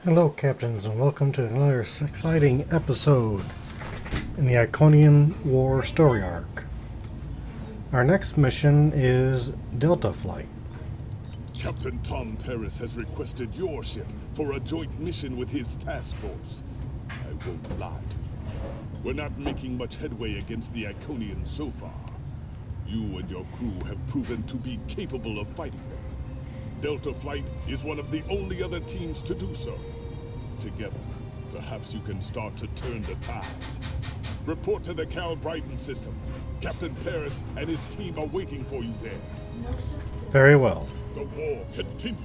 Hello, Captains, and welcome to another exciting episode in the Iconian War story arc. Our next mission is Delta Flight. Captain Tom Paris has requested your ship for a joint mission with his task force. I won't lie to you. We're not making much headway against the Iconians so far. You and your crew have proven to be capable of fighting them. Delta Flight is one of the only other teams to do so. Together, perhaps you can start to turn the tide. Report to the Cal Brighton system. Captain Paris and his team are waiting for you there. Very well. The war continues.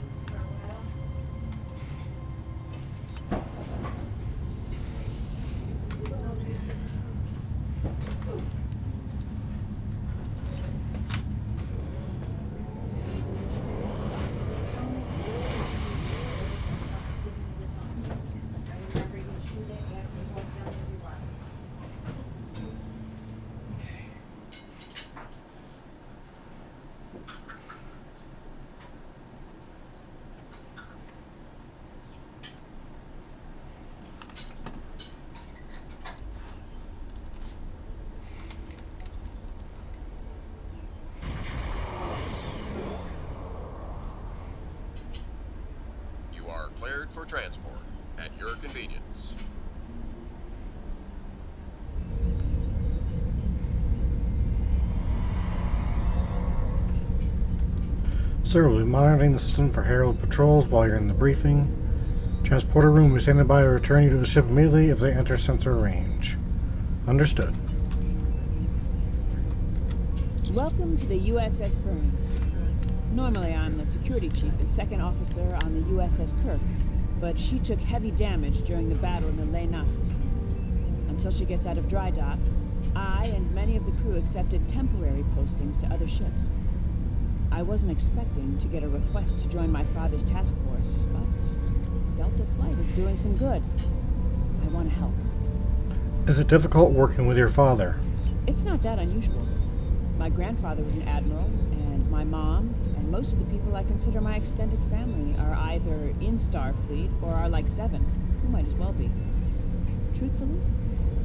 Cleared for transport at your convenience. Sir, we'll be monitoring the system for Herald patrols while you're in the briefing. Transporter room will be standing by to return you to the ship immediately if they enter sensor range. Understood. Welcome to the USS Burn. Normally, I'm the security chief and second officer on the USS Kirk, but she took heavy damage during the battle in the Lena system. Until she gets out of dry dock, I and many of the crew accepted temporary postings to other ships. I wasn't expecting to get a request to join my father's task force, but Delta Flight is doing some good. I want to help. Is it difficult working with your father? It's not that unusual. My grandfather was an admiral, and my mom, and most of the people I consider my extended family are either in Starfleet or are like Seven, who might as well be. Truthfully,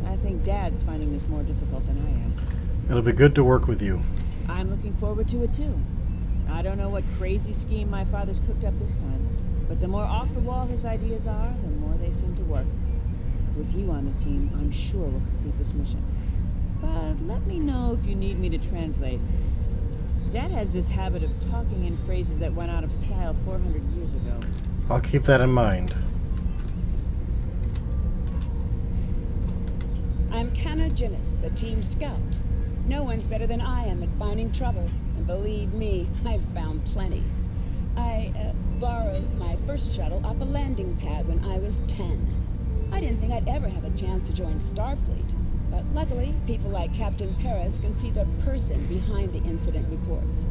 I think Dad's finding this more difficult than I am. It'll be good to work with you. I'm looking forward to it too. I don't know what crazy scheme my father's cooked up this time, but the more off the wall his ideas are, the more they seem to work. With you on the team, I'm sure we'll complete this mission. But let me know if you need me to translate. Dad has this habit of talking in phrases that went out of style 400 years ago. I'll keep that in mind. I'm Canna Ginnis, the team scout. No one's better than I am at finding trouble, and believe me, I've found plenty. I borrowed my first shuttle off a landing pad when I was 10. I didn't think I'd ever have a chance to join Starfleet, but luckily, people like Captain Paris can see the person behind the incident reports.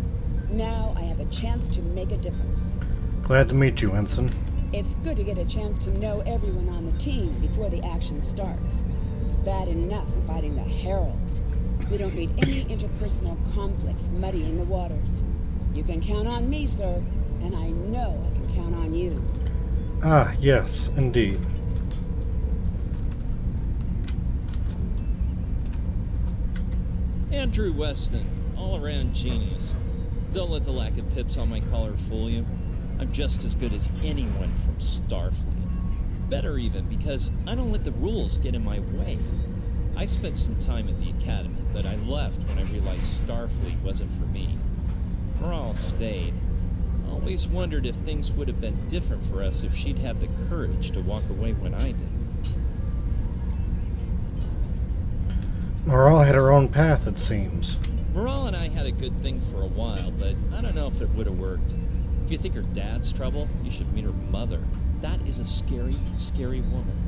Now I have a chance to make a difference. Glad to meet you, Ensign. It's good to get a chance to know everyone on the team before the action starts. It's bad enough fighting the Heralds. We don't need any interpersonal conflicts muddying the waters. You can count on me, sir, and I know I can count on you. Ah, yes, indeed. Andrew Weston, all-around genius. Don't let the lack of pips on my collar fool you. I'm just as good as anyone from Starfleet. Better even, because I don't let the rules get in my way. I spent some time at the Academy, but I left when I realized Starfleet wasn't for me. Morale stayed. Always wondered if things would have been different for us if she'd had the courage to walk away when I did. Morale had her own path, it seems. Morale and I had a good thing for a while, but I don't know if it would have worked. If you think her dad's trouble, you should meet her mother. That is a scary, scary woman.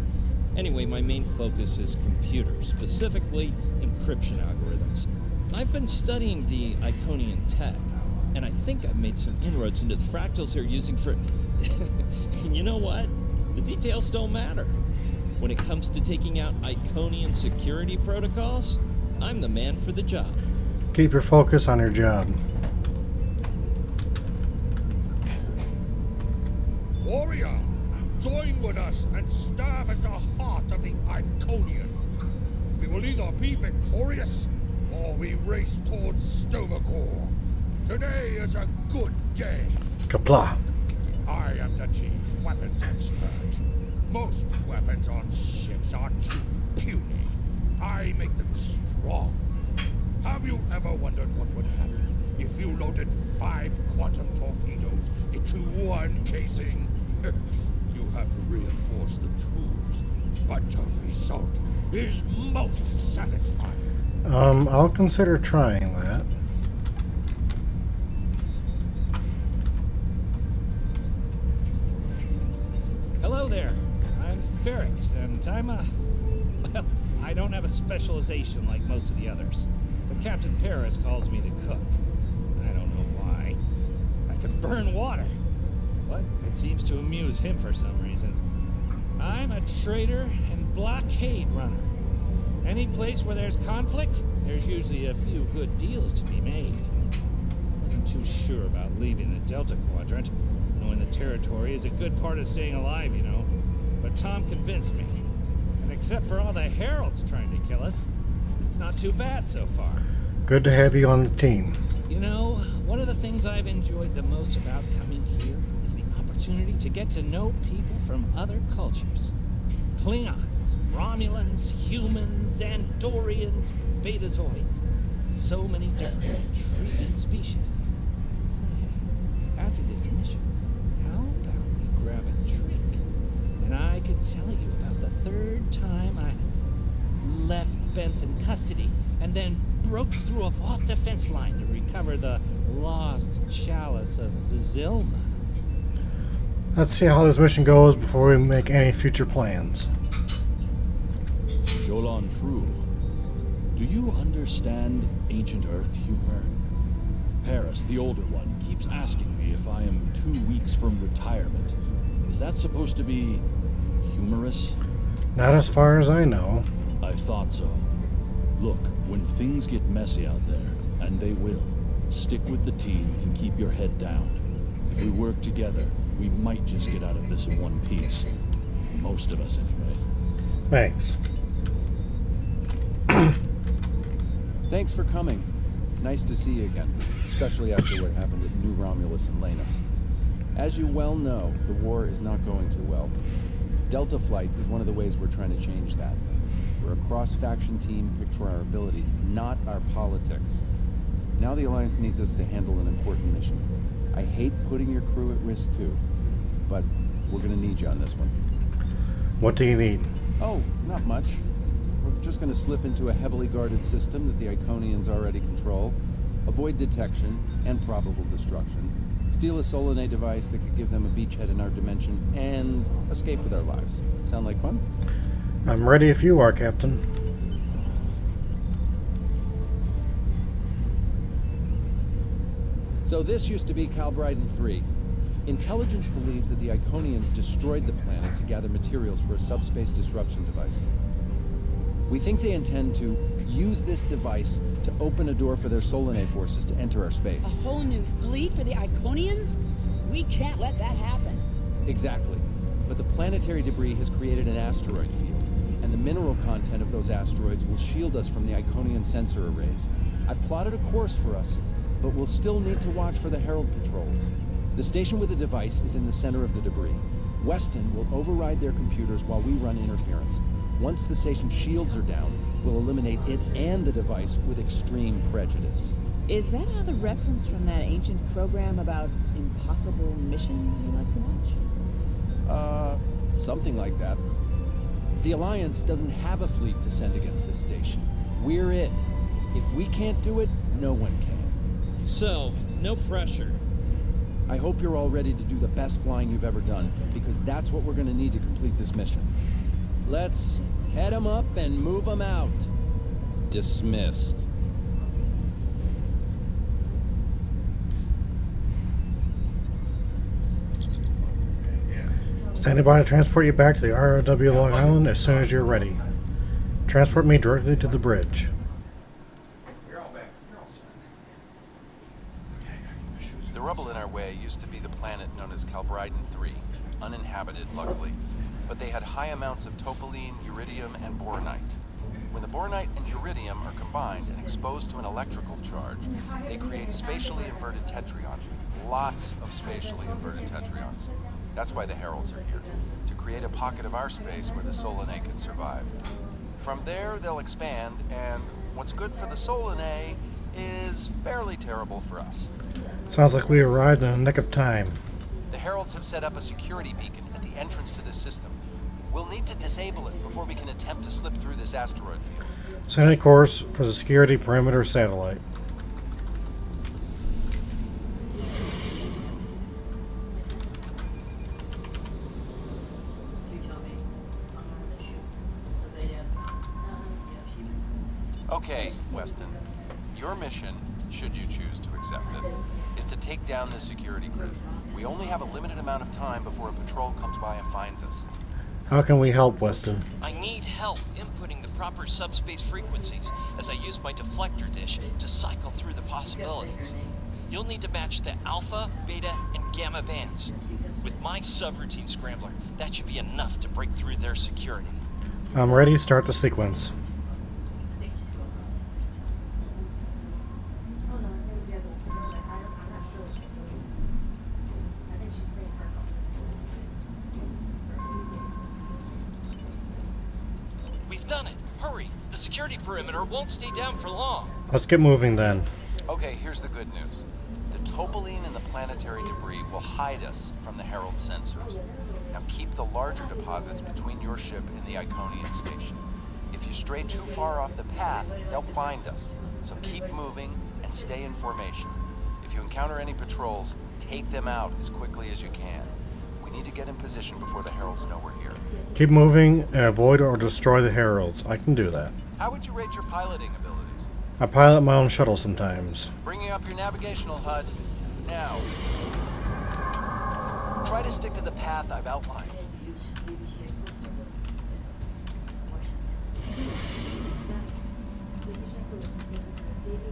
Anyway, my main focus is computers, specifically encryption algorithms. I've been studying the Iconian tech, and I think I've made some inroads into the fractals they're using for... You know what? The details don't matter. When it comes to taking out Iconian security protocols, I'm the man for the job. Keep your focus on your job. Warrior, Join with us and stab at the heart of the Iconians. We will either be victorious, or we race towards Stovacor. Today is a good day. Kapla. I am the chief weapons expert. Most weapons on ships are too puny. I make them strong. Have you ever wondered what would happen if you loaded 5 quantum torpedoes into one casing? You have to reinforce the tools, but the result is most satisfying. I'll consider trying that. Hello there. I'm Ferrex, and I'm well, I don't have a specialization like most of the others, but Captain Paris calls me the cook. I don't know why. I can burn water, but it seems to amuse him for some reason. I'm a trader and blockade runner. Any place where there's conflict, there's usually a few good deals to be made. I wasn't too sure about leaving the Delta Quadrant. Knowing the territory is a good part of staying alive, you know. But Tom convinced me. And except for all the heralds trying to kill us, it's not too bad so far. Good to have you on the team. You know, one of the things I've enjoyed the most about coming here is the opportunity to get to know people from other cultures. Klingons, Romulans, humans, Andorians, Betazoids. So many different intriguing species. Say, after this mission, how about we grab a drink? And I could tell you about the 3rd time I left Benth in custody, and then broke through a false defense line to recover the lost chalice of Zazilma. Let's see how this mission goes before we make any future plans. Jolan True, do you understand ancient Earth humor? Paris, the older one, keeps asking me if I am 2 weeks from retirement. Is that supposed to be humorous? Not as far as I know. I thought so. Look, when things get messy out there, and they will, stick with the team and keep your head down. If we work together, we might just get out of this in one piece. Most of us, anyway. Thanks. Thanks for coming. Nice to see you again, especially after what happened at New Romulus and Lanus. As you well know, the war is not going too well. Delta Flight is one of the ways we're trying to change that. We're a cross-faction team picked for our abilities, not our politics. Now the Alliance needs us to handle an important mission. I hate putting your crew at risk too, but we're gonna need you on this one. What do you need? Oh, not much. We're just gonna slip into a heavily guarded system that the Iconians already control, avoid detection and probable destruction, steal a Solanae device that could give them a beachhead in our dimension, and escape with our lives. Sound like fun? I'm ready if you are, Captain. So this used to be Calbryden 3. Intelligence believes that the Iconians destroyed the planet to gather materials for a subspace disruption device. We think they intend to use this device to open a door for their Solanae forces to enter our space. A whole new fleet for the Iconians? We can't let that happen. Exactly. But the planetary debris has created an asteroid field, and the mineral content of those asteroids will shield us from the Iconian sensor arrays. I've plotted a course for us, but we'll still need to watch for the Herald patrols. The station with the device is in the center of the debris. Weston will override their computers while we run interference. Once the station shields are down, we'll eliminate it and the device with extreme prejudice. Is that another reference from that ancient program about impossible missions you like to watch? Something like that. The Alliance doesn't have a fleet to send against this station. We're it. If we can't do it, no one can. So, no pressure. I hope you're all ready to do the best flying you've ever done, because that's what we're gonna need to complete this mission. Let's head 'em up and move 'em out. Dismissed. Standing by to transport you back to the ROW Long Island as soon as you're ready. Transport me directly to the bridge. The rubble in our way used to be the planet known as Calbryden 3, uninhabited. limited, luckily, but they had high amounts of topoline, uridium, and boronite. When the boronite and uridium are combined and exposed to an electrical charge, they create spatially inverted tetraons. Lots of spatially inverted tetraons. That's why the Heralds are here, to create a pocket of our space where the Solanae can survive. From there, they'll expand, and what's good for the Solanae is fairly terrible for us. Sounds like we arrived in the nick of time. The Heralds have set up a security beacon at the entrance to this system. We'll need to disable it before we can attempt to slip through this asteroid field. Set a course for the security perimeter satellite. Okay, Weston. Your mission, should you choose to accept it, is to take down this security grid. We only have a limited amount of time before a patrol comes by and finds us. How can we help, Weston? I need help inputting the proper subspace frequencies as I use my deflector dish to cycle through the possibilities. You'll need to match the alpha, beta, and gamma bands. With my subroutine scrambler, that should be enough to break through their security. I'm ready. Start the sequence. We've done it! Hurry! The security perimeter won't stay down for long. Let's get moving then. Okay, here's the good news. The topoline and the planetary debris will hide us from the Herald sensors. Now keep the larger deposits between your ship and the Iconian station. If you stray too far off the path, they'll find us. So keep moving and stay in formation. If you encounter any patrols, take them out as quickly as you can. We need to get in position before the Heralds know we're here. Keep moving and avoid or destroy the Heralds. I can do that. How would you rate your piloting abilities? I pilot my own shuttle sometimes. Bringing up your navigational HUD. Now. Try to stick to the path I've outlined.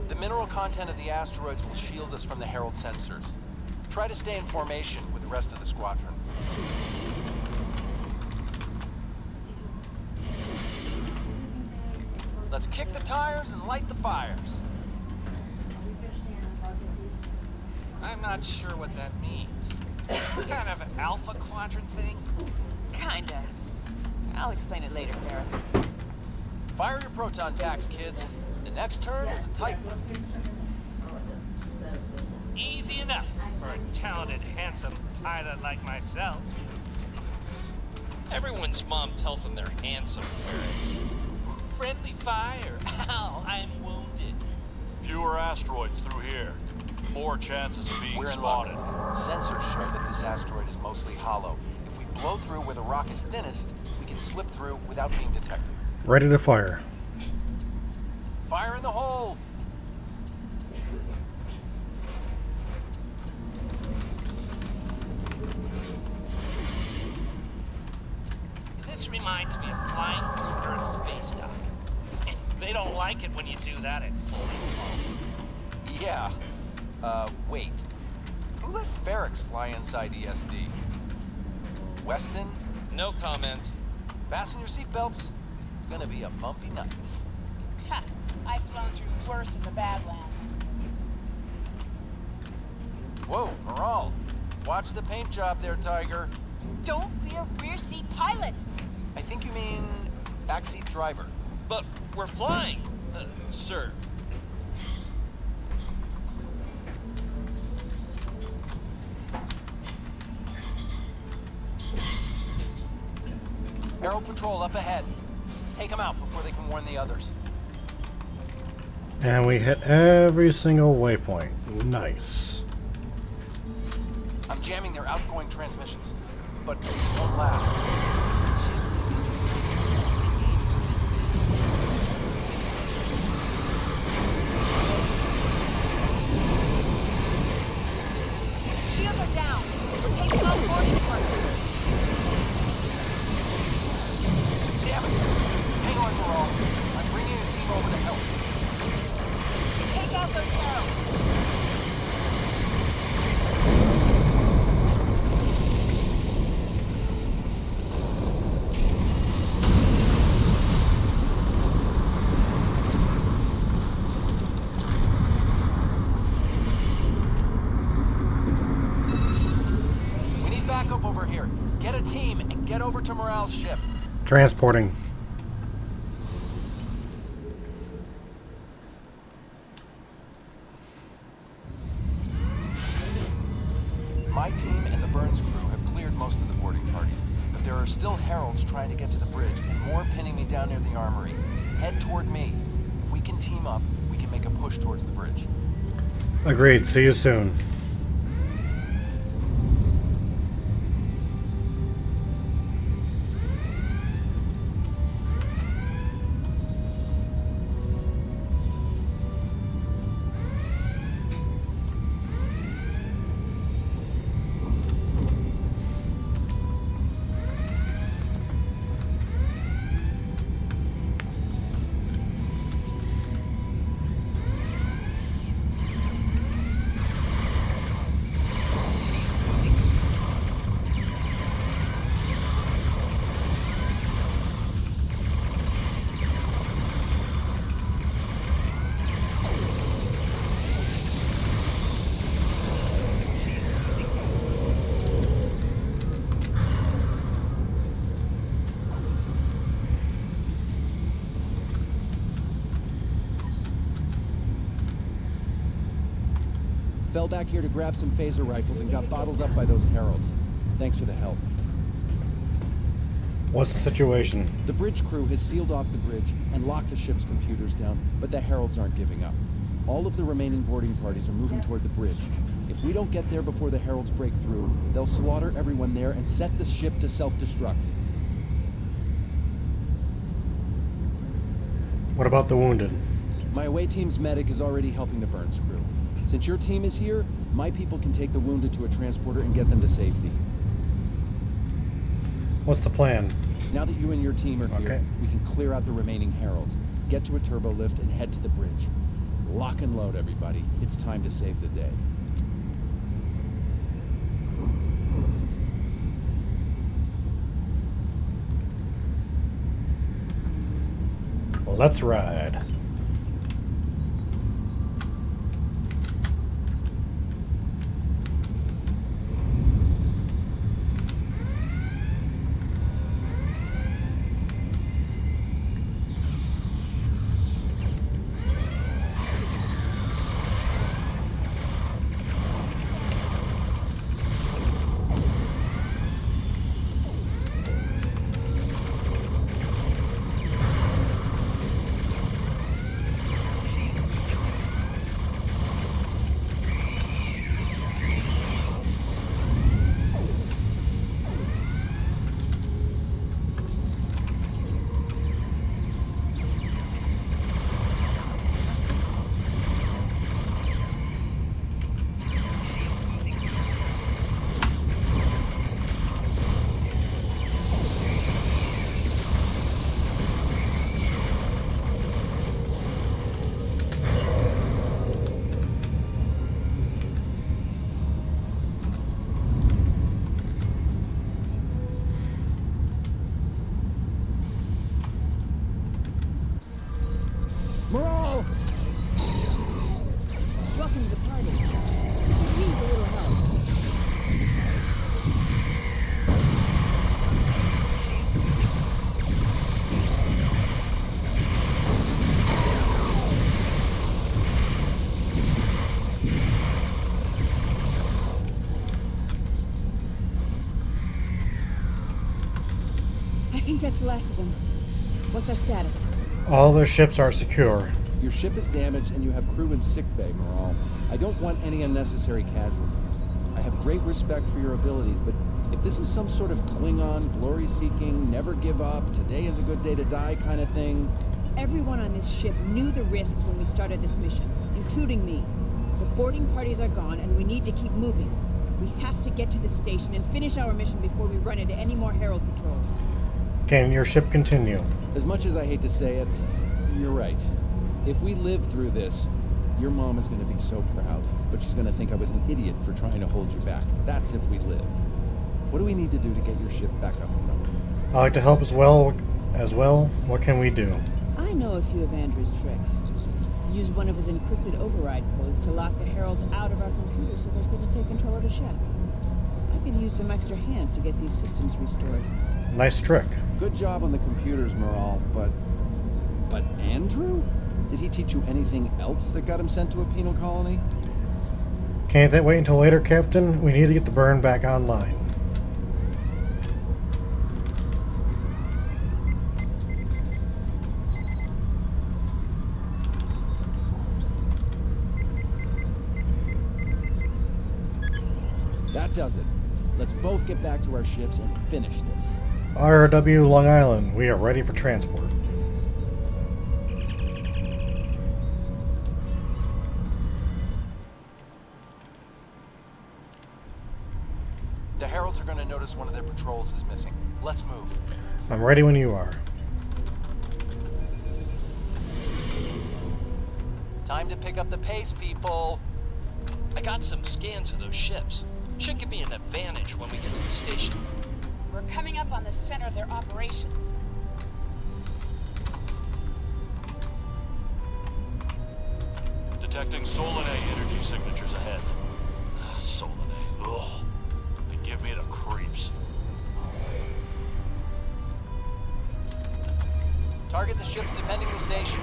The mineral content of the asteroids will shield us from the Herald sensors. Try to stay in formation with the rest of the squadron. Let's kick the tires and light the fires. I'm not sure what that means. Some kind of alpha quadrant thing? Kinda. I'll explain it later, Ferrex. Fire your proton packs, kids. The next turn is a tight one. Easy enough for a talented, handsome pilot like myself. Everyone's mom tells them they're handsome, Ferrex. Friendly fire. Ow, I'm wounded. Fewer asteroids through here. More chances of being We're in spotted. luck. Sensors show that this asteroid is mostly hollow. If we blow through where the rock is thinnest, we can slip through without being detected. Ready to fire. Fire in the hole! This reminds me of flying through Earth's space dock. They don't like it when you do that at full impulse. Yeah. Wait. Who let Ferrex fly inside ESD? Weston? No comment. Fasten your seatbelts. It's gonna be a bumpy night. Ha! I've flown through worse in the Badlands. Whoa, Moral. Watch the paint job there, Tiger. Don't be a rear seat pilot! I think you mean backseat driver. But we're flying, sir. Herald Patrol up ahead. Take them out before they can warn the others. And we hit every single waypoint. Nice. I'm jamming their outgoing transmissions, but it won't last. Shields are down. We're taking off boarding parts. Damn it! Hang on, Moral. I'm bringing a team over to help. Take out those Heralds. Get a team and get over to Morale's ship. Transporting. My team and the Burns crew have cleared most of the boarding parties, but there are still heralds trying to get to the bridge and more pinning me down near the armory. Head toward me. If we can team up, we can make a push towards the bridge. Agreed. See you soon. Fell back here to grab some phaser rifles and got bottled up by those heralds. Thanks for the help. What's the situation? The bridge crew has sealed off the bridge and locked the ship's computers down, but the heralds aren't giving up. All of the remaining boarding parties are moving toward the bridge. If we don't get there before the heralds break through, they'll slaughter everyone there and set the ship to self-destruct. What about the wounded? My away team's medic is already helping the Burns crew. Since your team is here, my people can take the wounded to a transporter and get them to safety. What's the plan? Now that you and your team are here, Okay. we can clear out the remaining heralds, get to a turbo lift, and head to the bridge. Lock and load, everybody. It's time to save the day. Let's ride. Morale! Welcome to the party. It needs a little help. I think that's the last of them. What's our status? All their ships are secure. Your ship is damaged and you have crew in sickbay, Morale. I don't want any unnecessary casualties. I have great respect for your abilities, but if this is some sort of Klingon, glory-seeking, never give up, today is a good day to die kind of thing... Everyone on this ship knew the risks when we started this mission, including me. The boarding parties are gone, and we need to keep moving. We have to get to the station and finish our mission before we run into any more Herald patrols. Can your ship continue? As much as I hate to say it, you're right. If we live through this, your mom is going to be so proud, but she's going to think I was an idiot for trying to hold you back. That's if we live. What do we need to do to get your ship back up and running? I'd like to help as well. What can we do? I know a few of Andrew's tricks. Use one of his encrypted override codes to lock the Heralds out of our computer so they couldn't take control of the ship. I could use some extra hands to get these systems restored. Nice trick. Good job on the computers, Moral, but Andrew? Did he teach you anything else that got him sent to a penal colony? Can't that wait until later, Captain? We need to get the burn back online. That does it. Let's both get back to our ships and finish this. RRW Long Island, we are ready for transport. The Heralds are going to notice one of their patrols is missing. Let's move. I'm ready when you are. Time to pick up the pace, people. I got some scans of those ships. Should give me an advantage when we get to the station. We're coming up on the center of their operations. Detecting Solanae energy signatures ahead. Solanae, ugh. They give me the creeps. Target the ships defending the station.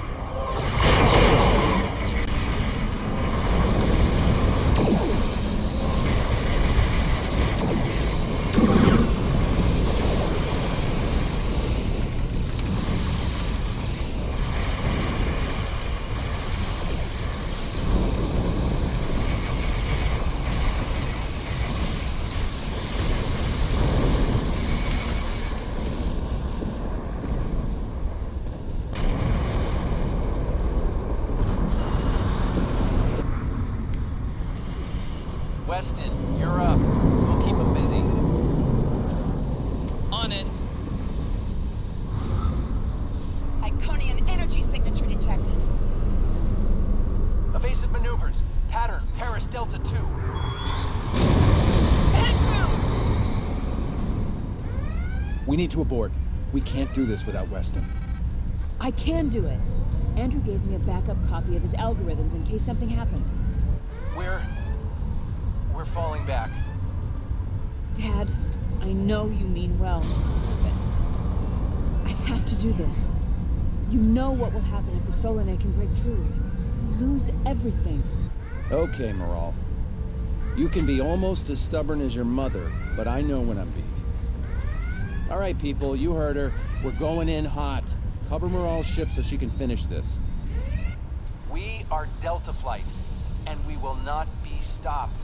Weston, you're up. We'll keep them busy. On it. Iconian energy signature detected. Evasive maneuvers. Pattern, Paris Delta 2. We need to abort. We can't do this without Weston. I can do it. Andrew gave me a backup copy of his algorithms in case something happened. We're falling back. Dad, I know you mean well, but I have to do this. You know what will happen if the Solanae can break through. We'll lose everything. Okay, Moral. You can be almost as stubborn as your mother, but I know when I'm beat. All right, people, you heard her. We're going in hot. Cover Moral's ship so she can finish this. We are Delta Flight, and we will not be stopped.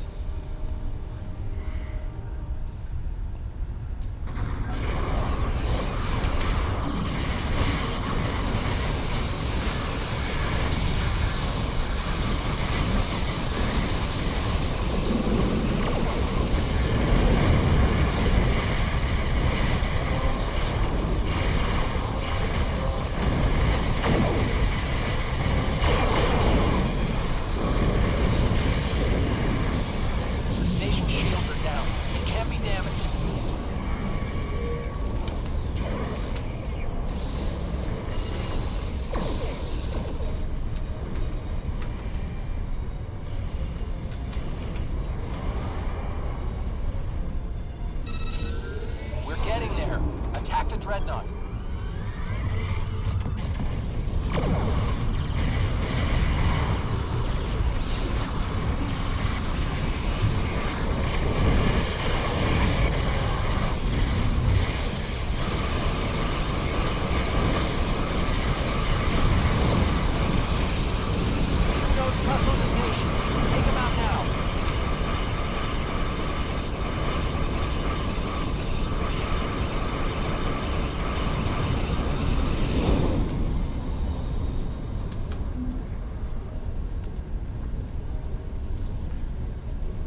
Attack the Dreadnought.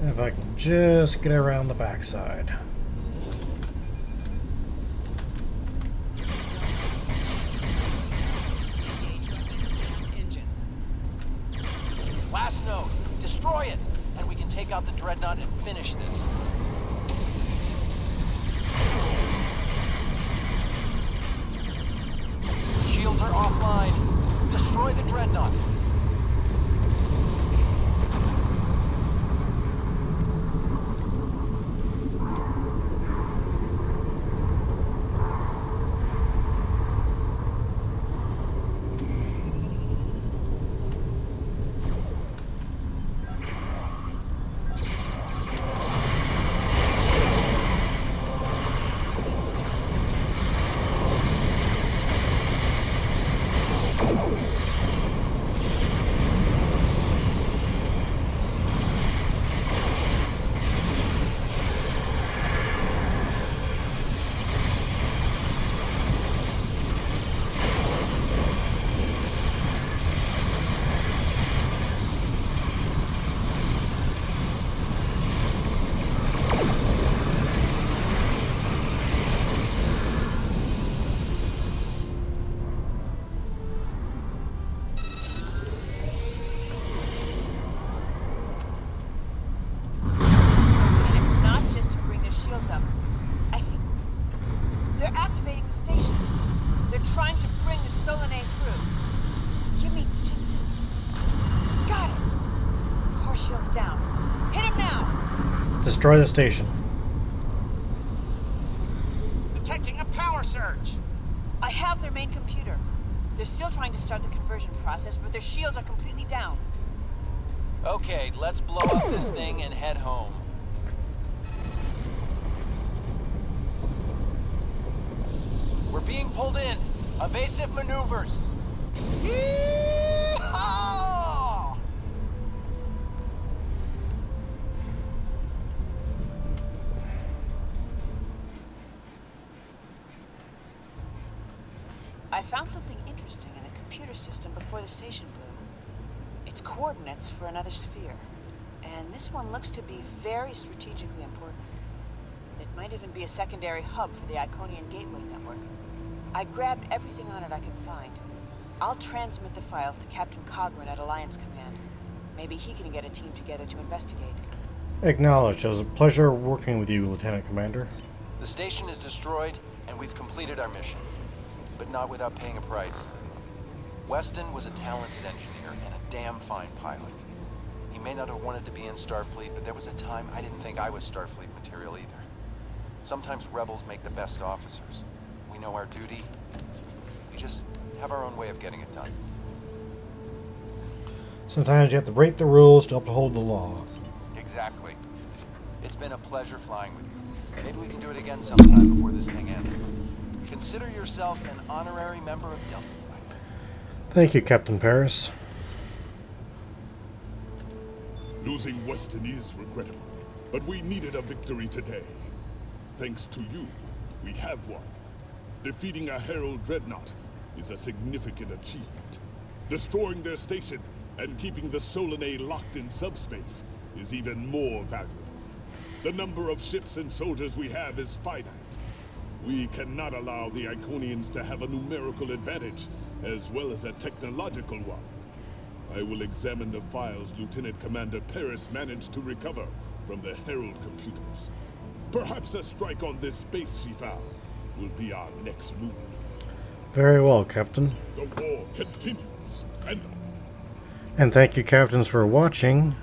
If I can just get around the backside. Last node. Destroy it, and we can take out the Dreadnought and finish this. Shields are offline. Destroy the Dreadnought. They're activating the station. They're trying to bring the Solanae through. Give me just... Got it! Core shield's down. Hit him now! Destroy the station. Detecting a power surge. I have their main computer. They're still trying to start the conversion process, but their shields are completely down. Okay, let's blow up this thing and head home. We're being pulled in. Evasive maneuvers. Yeehaw! I found something interesting in the computer system before the station blew. It's coordinates for another sphere. And this one looks to be very strategically important. It might even be a secondary hub for the Iconian Gateway network. I grabbed everything on it I can find. I'll transmit the files to Captain Cogran at Alliance Command. Maybe he can get a team together to investigate. Acknowledged. It was a pleasure working with you, Lieutenant Commander. The station is destroyed, and we've completed our mission. But not without paying a price. Weston was a talented engineer and a damn fine pilot. He may not have wanted to be in Starfleet, but there was a time I didn't think I was Starfleet material either. Sometimes rebels make the best officers. We know our duty. We just have our own way of getting it done. Sometimes you have to break the rules to uphold the law. Exactly. It's been a pleasure flying with you. Maybe we can do it again sometime before this thing ends. Consider yourself an honorary member of Delta Flight. Thank you, Captain Paris. Losing Weston is regrettable, but we needed a victory today. Thanks to you, we have won. Defeating a Herald Dreadnought is a significant achievement. Destroying their station and keeping the Solanae locked in subspace is even more valuable. The number of ships and soldiers we have is finite. We cannot allow the Iconians to have a numerical advantage, as well as a technological one. I will examine the files Lieutenant Commander Paris managed to recover from the Herald computers. Perhaps a strike on this space she found will be our next move. Very well, Captain. The war continues, and thank you, Captains, for watching,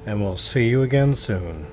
and we'll see you again soon.